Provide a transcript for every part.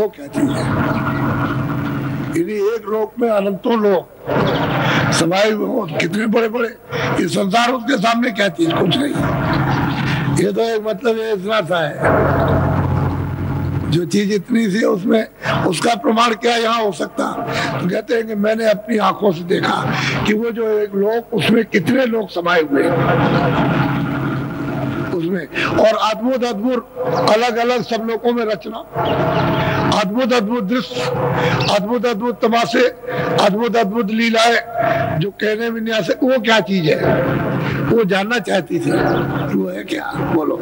वो क्या चीज है? यदि एक लोक में अनंतों लोग समाये हुए हो, कितने बड़े बड़े ये संसार, उसके सामने क्या चीज? कुछ नहीं। ये तो एक मतलब ये इतना सा है, जो चीज इतनी सी है उसमें उसका प्रमाण क्या यहाँ हो सकता? तो कहते हैं कि मैंने अपनी आंखों से देखा कि वो जो एक लोक, उसमें कितने लोग समाये हुए उसमें, और अद्भुत अद्भुत अलग अलग सब लोगों में रचना, अद्भुत अद्भुत दृश्य, अद्भुत अद्भुत तमाशे, अद्भुत अद्भुत लीलाएं जो कहने में नहीं आ सकती। वो क्या चीज है? वो जानना चाहती थी, वो है क्या? बोलो।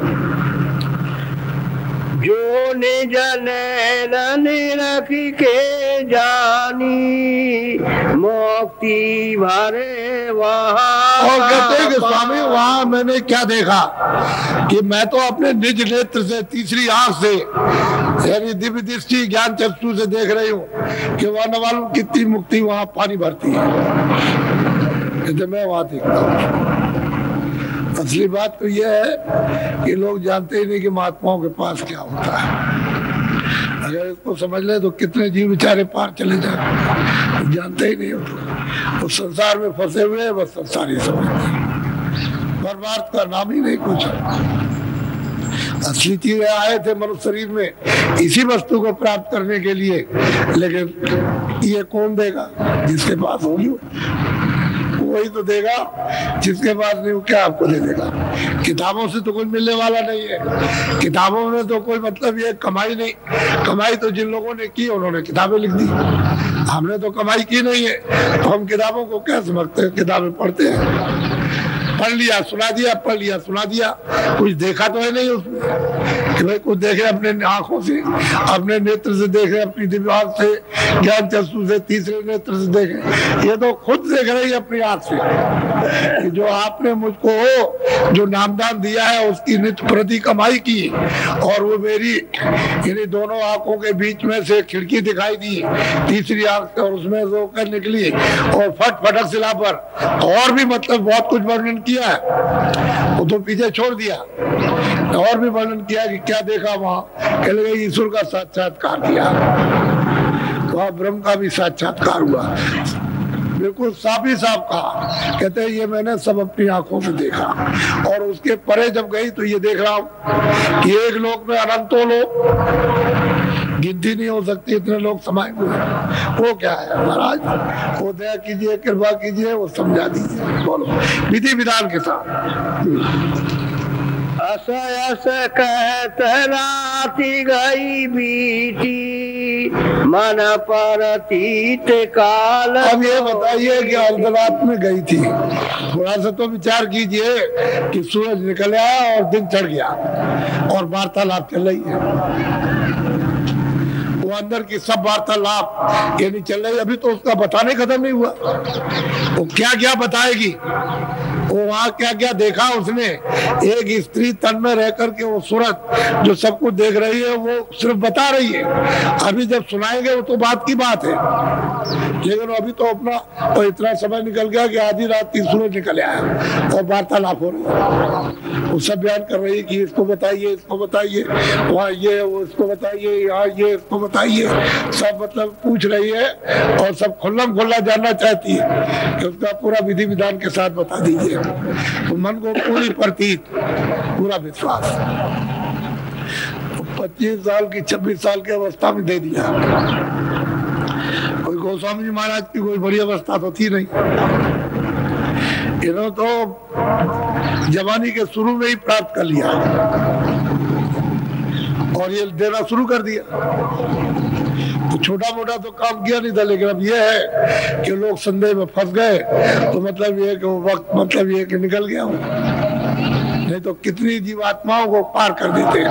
जो निज नैन रखी के जानी, मुक्ति भरे वहाँ। और कहते हैं कि स्वामी वहाँ मैंने क्या देखा कि मैं तो अपने निज नेत्र से, तीसरी आंख से, यानी दिव्य दृष्टि ज्ञान चक्षु से देख रही हूँ कि वहाँ न मालूम कितनी मुक्ति वहाँ पानी भरती है। कहते मैं वहाँ देखता हूँ। असली बात तो यह है कि लोग जानते ही नहीं कि महात्माओं के पास क्या होता है। अगर इसको समझ ले तो कितने जीव बेचारे पार चले जाते, जानते ही नहीं होते। तो संसार में फंसे हुए हैं, बस संसार ही समझते हैं, बर्बाद का नाम ही नहीं कुछ। असली चीज आए थे मनुष्य शरीर में इसी वस्तु को प्राप्त करने के लिए, लेकिन ये कौन देगा? जिसके पास होगी वही तो देगा, जिसके पास नहीं वो क्या आपको दे देगा? किताबों से तो कोई मिलने वाला नहीं है। किताबों में तो कोई मतलब ये कमाई नहीं। कमाई तो जिन लोगों ने की उन्होंने किताबें लिख दी, हमने तो कमाई की नहीं है, तो हम किताबों को क्या समझते हैं? किताबें पढ़ते हैं, पढ़ लिया सुना दिया, पढ़ लिया सुना दिया, कुछ देखा तो है नहीं उसमें कि भाई कुछ देखे अपने आंखों से, अपने नेत्र से देखे, अपनी दिमाग से, ज्ञान चक्षु से, तीसरे नेत्र से देखे। ये तो खुद देख रही है अपनी आंख से कि जो आपने मुझको जो नामदान दिया है उसकी नित्य प्रति कमाई की, और वो मेरी यानी दोनों आंखों के बीच में से खिड़की दिखाई दी, तीसरी आंख से, और उसमें से होकर निकली और फट फटक सिला पर और भी मतलब बहुत कुछ वर्णन किया है, वो तो पीछे छोड़ दिया। और भी वर्णन किया कि क्या देखा वहां, कह लगे ईश्वर का साक्षात्कार किया, वहां ब्रह्म का भी साक्षात्कार हुआ, बिल्कुल साफ ही साफ कहा। कहते हैं ये मैंने सब अपनी आंखों से देखा, और उसके परे जब गई तो ये देख रहा हूं कि एक लोक में अनंतों लोग, गिनती नहीं हो सकती इतने लोग समाये हुए हैं। वो क्या है महाराज? वो दया कीजिए, कृपा कीजिए, वो समझा दीजिए। बोलो विधि विधान के साथ। अस अस कहत राति गई बीती, मन पर तीत काल। अब ये बताइए कि अर्धरात में गई थी, थोड़ा सा तो विचार कीजिए कि सूरज निकल आया और दिन चढ़ गया और वार्तालाप चल रही है। वो अंदर की सब वार्तालाप यानी चल रही, अभी तो उसका बताने खत्म नहीं हुआ। वो क्या क्या बताएगी, वो वहाँ क्या क्या देखा उसने। एक स्त्री तन में रह करके वो सूरत जो सब कुछ देख रही है वो सिर्फ बता रही है, अभी जब सुनाएंगे वो तो बात की बात है, लेकिन अभी तो अपना और इतना समय निकल गया कि आधी रात की सूरज निकल आया और वार्तालाप हो रही है। वो सब बयान कर रही है कि इसको बताइए, इसको बताइए, वहाँ ये, वो इसको बताइए, यहाँ ये, इसको बताइए, सब मतलब पूछ रही है और सब खुल्लम खुल्ला जानना चाहती है कि उसका पूरा विधि विधान के साथ बता दीजिए। तो मन को पूरी प्रतीत, पूरा विश्वास 25 साल की 26 साल की अवस्था में दे दिया। कोई गोस्वामी जी महाराज की कोई बड़ी अवस्था तो थी नहीं, इन्होंने तो जवानी के शुरू में ही प्राप्त कर लिया और ये देना शुरू कर दिया। तो छोटा मोटा तो काम किया नहीं था, लेकिन अब ये है कि लोग संदेह में फंस गए, तो मतलब ये कि वो वक्त मतलब ये कि निकल गया हूँ, नहीं तो कितनी जीवात्माओं को पार कर देते हैं।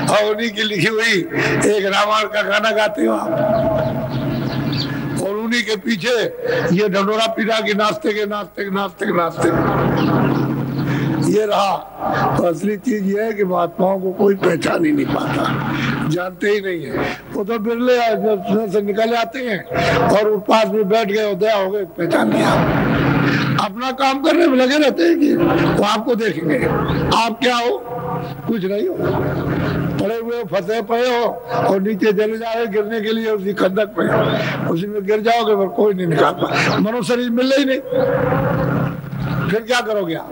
और उन्हीं की लिखी हुई एक रामायण का गाना गाते हो आप, और उन्हीं के पीछे ये ढंडोरा पीड़ा की नाचते के नाचते नाचते नाचते ये रहा। तो असली चीज ये है कि महात्माओं को कोई पहचान ही नहीं पाता, जानते ही नहीं है। वो तो बिरले से निकल आते हैं और वो पास में बैठ गए, दया हो गए, पहचान लिया, अपना काम करने में लगे रहते हैं कि वो आपको देखेंगे, आप क्या हो, कुछ नहीं हो। पड़े हुए फंसे पड़े हो और नीचे चले जा रहे गिरने के लिए उसी खंदक पे, उसी में गिर जाओगे पर कोई नहीं निकाल पाए, मनुष्य शरीर मिले ही नहीं, फिर क्या करोगे आप?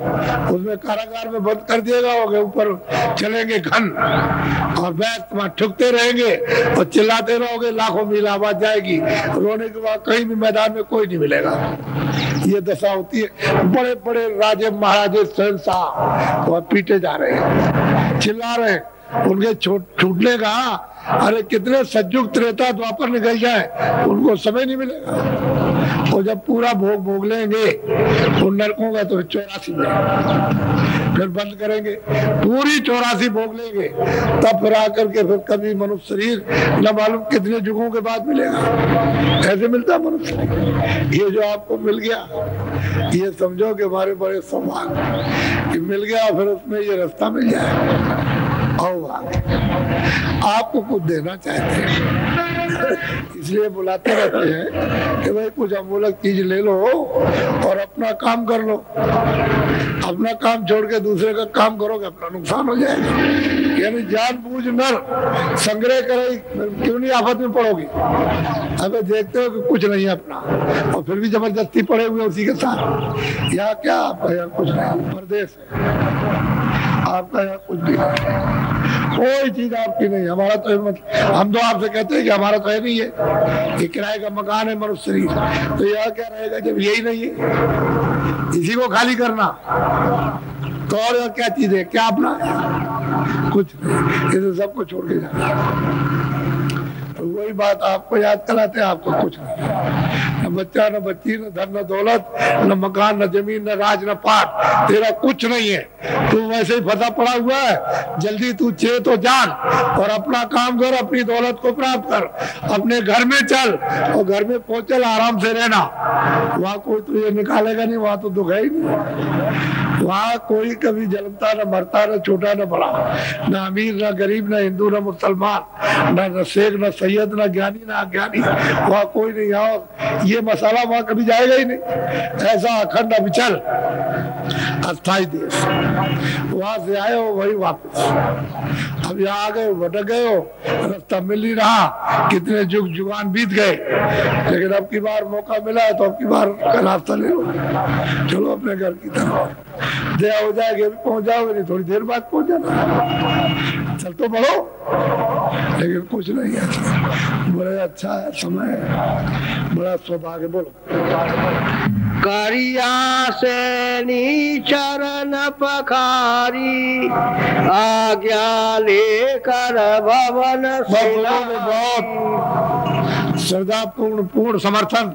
उसमें कारागार में बंद कर दिएगा, ऊपर चलेंगे घन और बैठ वहां ठुकते रहेंगे और चिल्लाते रहोगे, लाखों मील आवाज जाएगी, रोने के बाद कहीं भी मैदान में कोई नहीं मिलेगा। ये दशा होती है। बड़े बड़े राजे महाराजे शहंशाह वह पीटे जा रहे हैं, चिल्ला रहे हैं, उनके छूटने का अरे कितने सज्जुग त्रेता द्वापर निकल जाए उनको समय नहीं मिलेगा। और जब पूरा भोग लेंगे उन नरकों का तो 84 में फिर बंद करेंगे, पूरी 84 भोग लेंगे, तब फिर आकर के फिर कभी मनुष्य शरीर न मालूम कितने युगों के बाद मिलेगा। ऐसे मिलता मनुष्य शरीर। ये जो आपको मिल गया ये समझो कि हमारे बड़े सौभाग्य मिल गया, फिर उसमें ये रास्ता मिल जाए। आपको कुछ देना चाहते हैं इसलिए बुलाते रहते हैं कि भाई कुछ अमूलक चीज ले लो और अपना काम कर लो। अपना काम छोड़ के दूसरे का काम करोगे अपना नुकसान हो जाएगा। यानी जानबूझ नर संग्रह करे, क्यों नहीं आफत में पड़ोगे? अबे देखते हो कि कुछ नहीं है अपना और फिर भी जबरदस्ती पड़े हुए उसी के साथ। यहाँ क्या आपका यहाँ कुछ नहीं, परदेश है आपका, यहाँ कुछ भी नहीं, कोई चीज आपकी नहीं। हमारा तो हम तो आपसे कहते हैं कि हमारा तो है नहीं है, ये किराए का मकान है मनुष्य शरीर, तो यहाँ क्या रहेगा जब यही नहीं है? इसी को खाली करना तो और क्या चीज है? क्या अपना है? कुछ नहीं, इसे सबको छोड़ के जाना। तो वही बात आपको याद कराते हैं, आपको कुछ नहीं, न बच्चा न बच्ची न धन न दौलत न मकान न जमीन न राज न पाट, तेरा कुछ नहीं है। तू वैसे ही फंसा पड़ा हुआ है, जल्दी तू चेत हो जान और अपना काम कर, अपनी दौलत को प्राप्त कर, अपने घर में चल और घर में पहुंचल आराम से रहना। वहाँ कोई तुझे निकालेगा नहीं, वहाँ तो दुख है ही नहीं। वहाँ कोई कभी जन्मता न मरता, न छोटा न बड़ा, न अमीर न गरीब, न हिंदू न मुसलमान, न शेख न सैयद, न ज्ञानी न अज्ञानी, वहाँ कोई नहीं। और ये मसाला वहाँ कभी जाएगा ही नहीं। ऐसा अखंड अविचल अस्थाई देश, वहां से आए हो वही वापस। अब यहाँ आ गए, भटक गए हो, रास्ता मिल नहीं रहा, कितने जुगान बीत गए, लेकिन अब की बार मौका मिला है तो अब की बार का रास्ता ले लो, चलो अपने घर की तरफ। दया हो जाएगी, अभी पहुंच जाओगे, नहीं थोड़ी देर बाद पहुंच जाना। चल तो बढ़ो, लेकिन कुछ नहीं है। बड़ा अच्छा है समय, बड़ा सौभाग्य। बोलो करिया से चरण पखारी, आज्ञा लेकर भवन बहुत श्रद्धा पूर्ण समर्थन,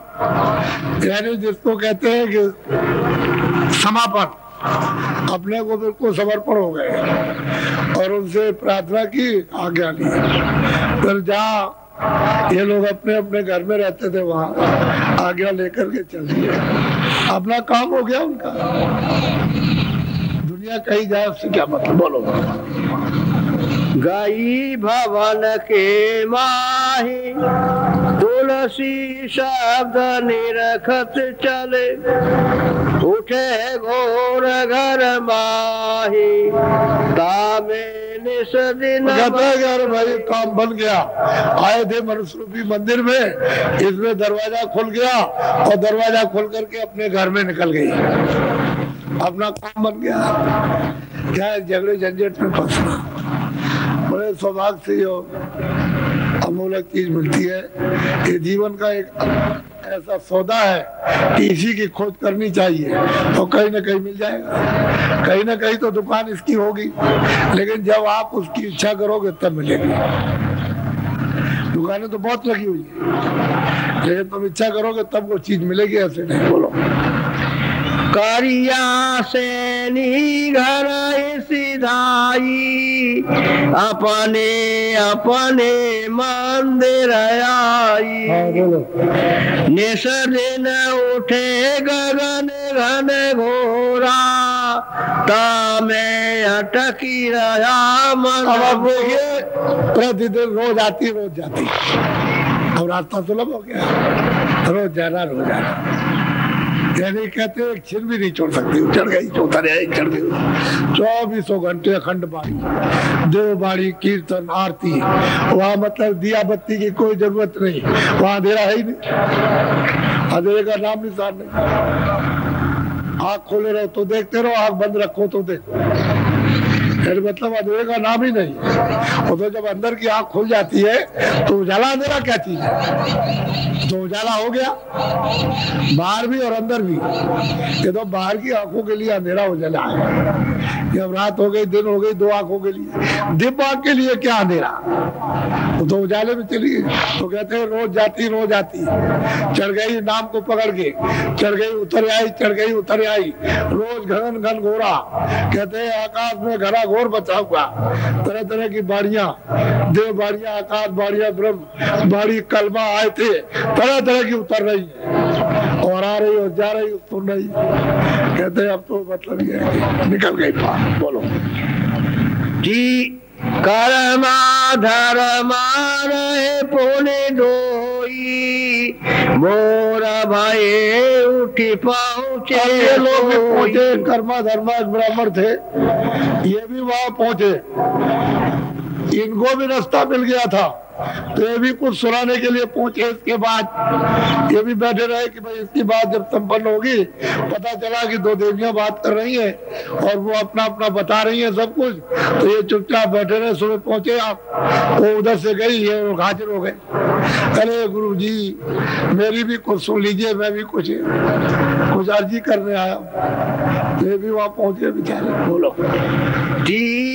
यानी जिसको कहते हैं कि समापन, अपने को बिल्कुल समर्पण हो गए और उनसे प्रार्थना की, आज्ञा ली। फिर जहाँ ये लोग अपने अपने घर में रहते थे वहाँ आज्ञा लेकर के चल दिए, अपना काम हो गया उनका। दुनिया कहीं जाए उससे क्या मतलब? बोलो। गई भवन के माही, तुलसी शब्द निरखत चले, उठे घोर घर माही, तामे निस दिन। भाई काम बन गया, आए थे मनुष्य रूपी मंदिर में, इसमें दरवाजा खुल गया और दरवाजा खोल करके अपने घर में निकल गई, अपना काम बन गया। क्या झगड़े झंझट में फंसना। बड़े सौभाग्य से जो अमूलक चीज मिलती है, ये जीवन का एक ऐसा सौदा है कि इसी की खोज करनी चाहिए और कहीं ना कहीं मिल जाएगा। कहीं ना कहीं तो दुकान इसकी होगी, लेकिन जब आप उसकी इच्छा करोगे तब मिलेगी। दुकानें तो बहुत लगी हुई है, लेकिन तुम इच्छा करोगे तब वो चीज मिलेगी, ऐसे नहीं। बोलो। करिया से घर सिधाई, अपने अपने मंदिर आई। निस दिन उठे गगन घन घोरा, तामे अटकी रहा मन। अब देखिए प्रतिदिन रोज आती जाती, अब रास्ता सुलभ हो गया, रोज जाना रोज आना। यानी कहते एक छिन भी नहीं छोड़ सकती, चढ़ गई उतर आई, चढ़ गई। 24 घंटे अखंड बाड़ी, देव बाड़ी, कीर्तन, आरती। वहाँ मतलब दिया बत्ती की कोई जरूरत नहीं, वहाँ अंधेरा है ही नहीं, अंधेरे का नाम निशान नहीं। आँख खोले रहो तो देखते रहो, आँख बंद रखो तो देखो, मतलब अंधेरे का नाम ही नहीं। और तो जब अंदर की आँख खुल जाती है तो उजाला अंधेरा क्या चीज है, तो उजाला हो गया बाहर भी और अंदर भी। ये तो बाहर की आंखों के लिए अंधेरा उजाला है, जब रात हो गई दिन हो गई दो आंखों के लिए, दिव्य आंख के लिए क्या अंधेरा, तो उजाले में चली गई। तो कहते हैं रोज जाती चढ़ गई नाम को पकड़ के, चढ़ गई उतर आई, चढ़ गई उतर आई, रोज घन घन घोरा। कहते हैं आकाश में घरा घोर बचा हुआ, तरह तरह की बाड़ियां, देव बाड़ियां, आकाश बाड़ियां, ब्रह्म बाड़ी, कलमा आए थे, तरह तरह की उतर रही है और आ रही और जा रही, सुन रही। कहते हैं अब तो मतलब ये है निकल गई पार। बोलो जी कर्मा धर्मा रहे पुण्य ढोई, मोरा भाई उठी पहुँचे। ये लोग भी पहुंचे, कर्मा धर्मा ब्राह्मण थे, ये भी वहां पहुंचे, इनको भी रास्ता मिल गया था, तो ये भी कुछ सुनाने के लिए पहुंचे। इसके बाद ये भी बैठे रहे कि भाई इसकी बात जब संपन्न होगी, पता चला कि दो देवियां बात कर रही हैं और वो अपना अपना बता रही हैं सब कुछ, तो ये चुपचाप बैठे रहे। सुबह पहुंचे आप, वो उधर से गई, ये लोग हाजिर हो गए। अरे गुरु जी मेरी भी कुछ सुन लीजिए, मैं भी कुछ अर्जी करने आया हूँ। ये भी वहाँ पहुंचे बेचारे। बोलो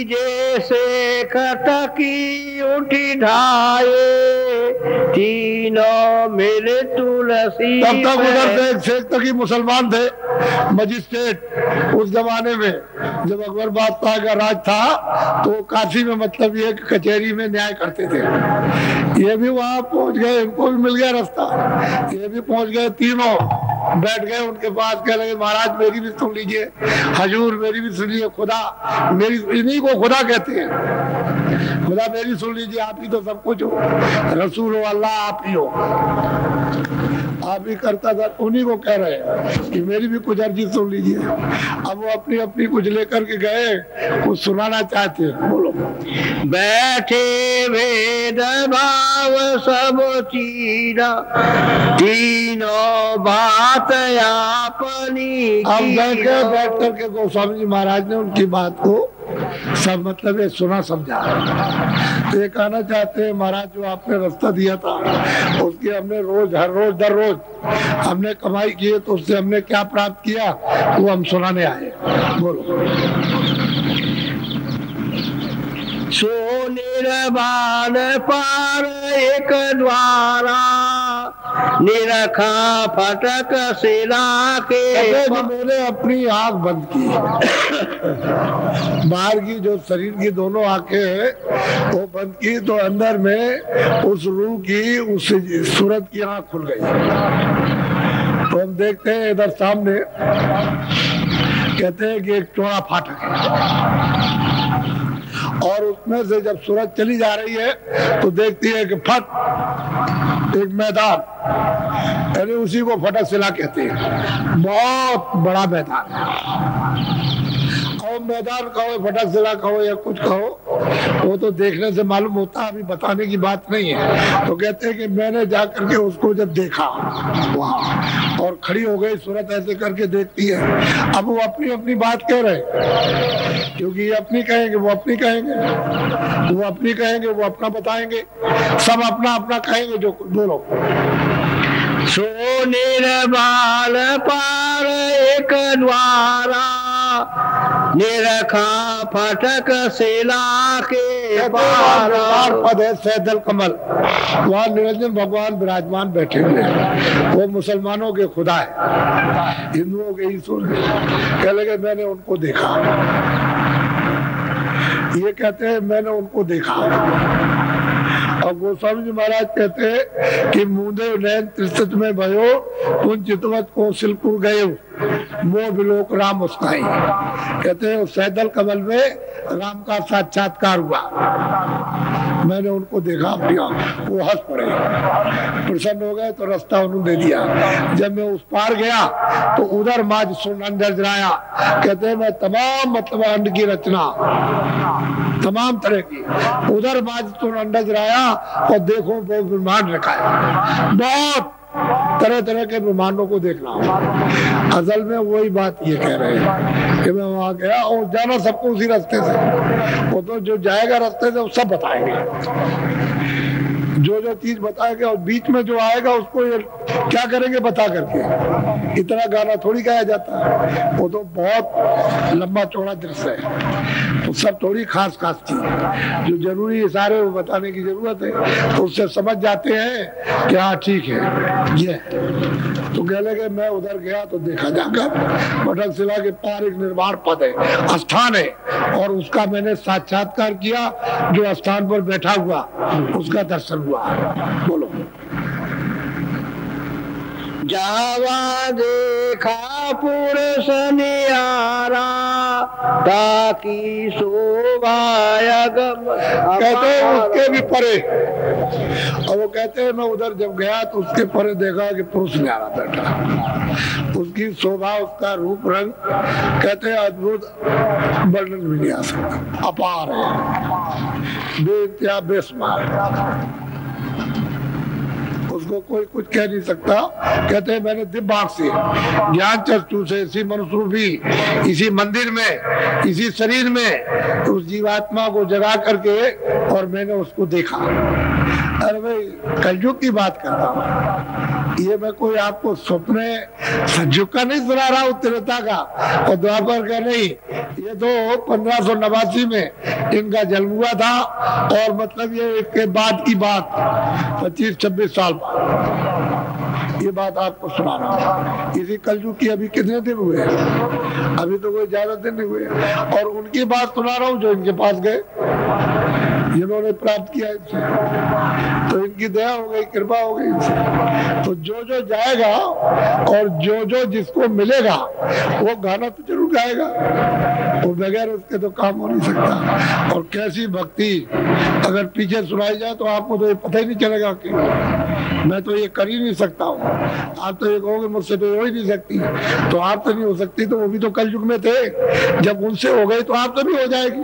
जैसे खटकी उठी ढाए, तीनों मेरे तुलसी। तब तक उधर से एक शेख तकी मुसलमान थे, मजिस्ट्रेट। उस जमाने में जब अकबर बादशाह का राज था तो काशी में मतलब ये कचहरी में न्याय करते थे। ये भी वहाँ पहुँच गए, इनको भी मिल गया रास्ता, ये भी पहुँच गए। तीनों बैठ गए उनके पास, कह लगे महाराज मेरी भी सुन लीजिए, हजूर मेरी भी सुनिए, खुदा मेरी, इन्हीं को खुदा कहते हैं, खुदा मेरी सुन लीजिए, आप ही तो सब कुछ हो, रसूल हो, अल्लाह आप ही हो, आप ही करता था। उन्हीं को कह रहे हैं कि मेरी भी कुछ अर्जी सुन लीजिए। अब वो अपनी अपनी कुछ लेकर के गए, कुछ सुनाना चाहते हैं। बोलो बैठे वेद भाव सब चीरा, तीनों बात अपनी। अब बैठ करके गोस्वामी जी महाराज ने उनकी बात को सब मतलब ये सुना समझा। तो ये कहना चाहते हैं महाराज जो आपने रास्ता दिया था उसकी हमने रोज हर रोज दर रोज हमने कमाई की है, तो उससे हमने क्या प्राप्त किया वो हम सुनाने आए। बोलो निर्वाण पार एक द्वारा, निरखा फटक सिला के। मैंने अपनी आंख बंद की, बाहर की जो शरीर की दोनों आंखें हैं वो बंद की, तो अंदर में उस रूह की, उस सूरत की आंख खुल गई। तो हम देखते हैं इधर सामने, कहते हैं कि एक चौड़ा फाटक है और उसमें से जब सूरज चली जा रही है तो देखती है कि फट एक मैदान, यानी उसी को फटक सिला कहते हैं, बहुत बड़ा मैदान है। और मैदान कहो, फटक सिला कहो या कुछ कहो, वो तो देखने से मालूम होता है, अभी बताने की बात नहीं है। तो कहते हैं कि मैंने जाकर के उसको जब देखा वहाँ, और खड़ी हो गई सूरत ऐसे करके देखती है। अब वो अपनी अपनी बात कह रहे हैं, क्योंकि ये अपनी कहेंगे वो अपनी कहेंगे, वो अपनी कहेंगे वो अपना बताएंगे, सब अपना अपना कहेंगे जो। बोलो सो निर्बाल पार एक द्वारा, निरखा फटक सिला के पार। पद है सैदल कमल, वहाँ निरंजन भगवान विराजमान बैठे हुए हैं, वो मुसलमानों के खुदा है, हिंदुओं के ईश्वर है। कह लगे मैंने उनको देखा, ये कहते हैं मैंने उनको देखा, और गोस्वामी जी महाराज कहते हैं कि मुंदे नैन त्रिशत में भयो पुन चितवत कौशलपुर गए मोह विलोक राम मुस्काई। कहते हैं सैदल कमल में राम का साक्षात्कार हुआ, मैंने उनको देखा अपनी आंख, वो हंस पड़े, प्रसन्न हो गए तो रास्ता उन्होंने दे दिया। जब मैं उस पार गया तो उधर माज सुन अंदर जराया। कहते हैं मैं तमाम मतलब अंड की रचना तमाम तरह की उधर माज सुन अंडा जराया और देखो वो ब्रह्मांड रखा है, बहुत तरह तरह के ब्रह्मांडों को देखना। असल में वही बात ये कह रहे हैं कि मैं वहां गया और जाना सबको उसी रास्ते से, वो तो जो जाएगा रास्ते से वो सब बताएंगे, जो जो चीज बताएंगे, और बीच में जो आएगा उसको ये क्या करेंगे बता करके। इतना गाना थोड़ी गाया जाता है, वो तो बहुत लंबा चौड़ा दृश्य है, तो सब थोड़ी खास खास चीज जो जरूरी इशारे वो बताने की जरूरत है, तो उससे समझ जाते हैं कि हाँ ठीक है ये। तो कह लगे मैं उधर गया तो देखा जाकर मटक शिला के पार एक निर्वाण पद है, स्थान है, और उसका मैंने साक्षात्कार किया, जो स्थान पर बैठा हुआ उसका दर्शन हुआ। बोलो। जावा देखा पुरुष नियारा ताकि शोभाया गम। कहते हैं उसके भी परे, और वो कहते हैं मैं उधर जब गया तो उसके परे देखा कि पुरुष न्यारा बैठा, उसकी शोभा उसका रूप रंग कहते हैं अद्भुत, वर्णन भी नहीं आ सकता, अपार है, बेइंतहा बेशुमार, उसको कोई कुछ कह नहीं सकता। कहते हैं मैंने दिव्य आंख से ज्ञान चक्षु से इसी मनुष्य रूपी इसी मंदिर में इसी शरीर में उस जीवात्मा को जगा करके और मैंने उसको देखा। अरे भाई कलयुग की बात करता हूँ, ये मैं कोई आपको स्वप्न संयुग का नहीं सुना रहा हूँ, त्रेता का और द्वापर का नहीं, ये तो 1589 में इनका जन्म हुआ था, और मतलब ये इसके बाद की बात 25-26 साल बाद ये बात आपको सुना रहा हूँ। इसी कलयुग की अभी कितने दिन हुए हैं, अभी तो कोई ज्यादा दिन नहीं हुए, और उनकी बात सुना रहा हूँ जो इनके पास गए, जिन्होंने प्राप्त किया इनसे, तो इनकी दया हो गई, कृपा हो गई इनसे। तो जो जो जाएगा और जो जो जिसको मिलेगा वो गाना तो जरूर गाएगा, वो बगैर उसके तो काम हो नहीं सकता। और कैसी भक्ति अगर पीछे सुनाई जाए तो आपको तो ये पता ही नहीं चलेगा कि मैं तो ये कर ही नहीं सकता हूँ। आप तो ये कहोगे मुझसे तो हो ही नहीं सकती, तो आप तो नहीं हो सकती, तो वो भी तो कलयुग में थे, जब उनसे हो गई तो आप तो भी हो जाएगी।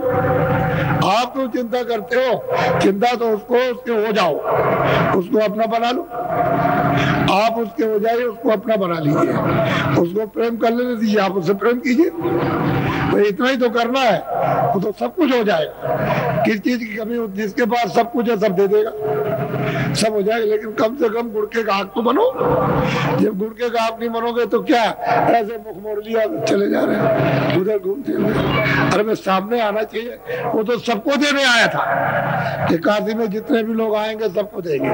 आप तो चिंता करते हो, चिंता तो उसको उसके हो जाओ, उसको अपना बना लो, आप उसके हो जाइए, उसको अपना बना लीजिए, उसको प्रेम कर लेने दीजिए, आप उससे प्रेम कीजिए, तो इतना ही तो करना है, वो तो सब कुछ हो जाएगा। किस चीज की कमी होती है, जिसके पास सब कुछ है सब दे देगा, सब हो जाएगा। लेकिन कम से कम गुड़ के गाहक तो बनो, जब गुड़ के गाहक नहीं बनोगे तो क्या ऐसे मुख मोड़ लिया चले जा रहे हैं उधर घूमते हुए। अरे मैं सामने आना चाहिए, वो तो सबको देने आया था कि काशी में जितने भी लोग आएंगे सबको देंगे,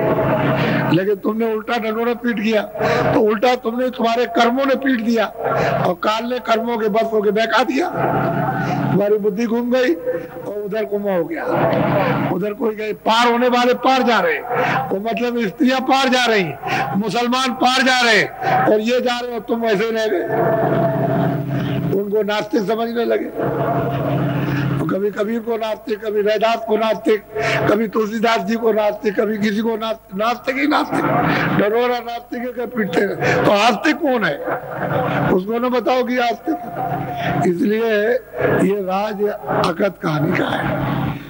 लेकिन तुमने उल्टा ढंढोरा पीट किया, तो उल्टा तुमने तुम्हारे कर्मों ने पीट दिया, और काल ने कर्मों के बस होके बहका दिया, तुम्हारी बुद्धि घूम गई और उधर गुमा हो गया। उधर कोई गए, पार होने वाले पार जा रहे, वो मतलब स्त्रियां पार जा रही, मुसलमान पार जा रहे, और ये जा रहे हो तुम वैसे रह गए। उनको नास्तिक समझने लगे, तो कभी कबीर को नास्तिक, कभी रैदास को नास्तिक, कभी तुलसीदास जी को नास्तिक, कभी किसी को नास्तिक ही नास्तिक, डरोरा नास्तिक के पीटते। तो आस्तिक कौन है, उसको ना बताओ कि आस्तिक। इसलिए ये राज अकथ कहानी का है।